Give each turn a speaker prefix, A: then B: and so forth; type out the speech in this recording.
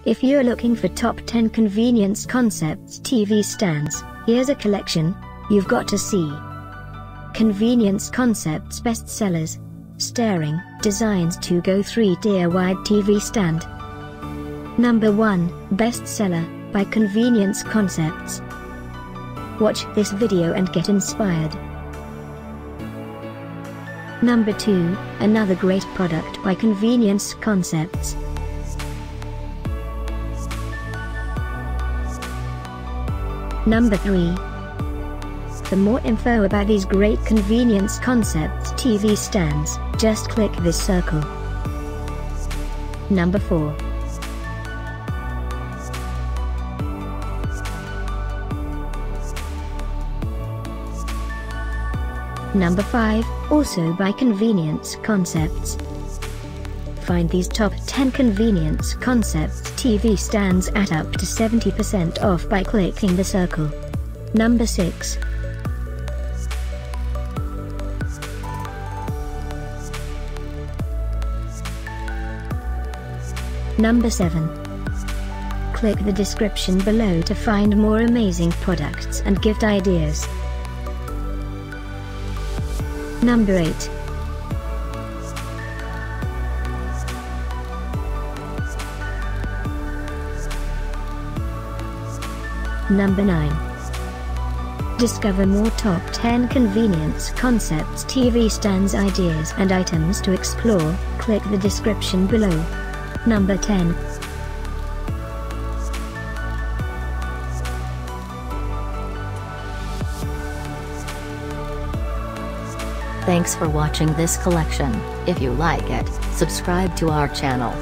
A: If you're looking for top 10 convenience concepts TV stands, here's a collection you've got to see. Convenience Concepts Bestsellers. Starring Designs2Go 3-tier wide TV stand. Number 1, Bestseller, by Convenience Concepts. Watch this video and get inspired. Number 2, another great product by Convenience Concepts. Number 3. For more info about these great Convenience Concepts TV stands, just click this circle. Number 4. Number 5, also by Convenience Concepts. Find these top 10 Convenience Concepts TV stands at up to 70% off by clicking the circle. Number 6. Number 7. Click the description below to find more amazing products and gift ideas. Number 8. Number 9. Discover more top 10 Convenience Concepts TV stands ideas and items to explore, click the description below. Number 10.
B: Thanks for watching this collection. If you like it, subscribe to our channel.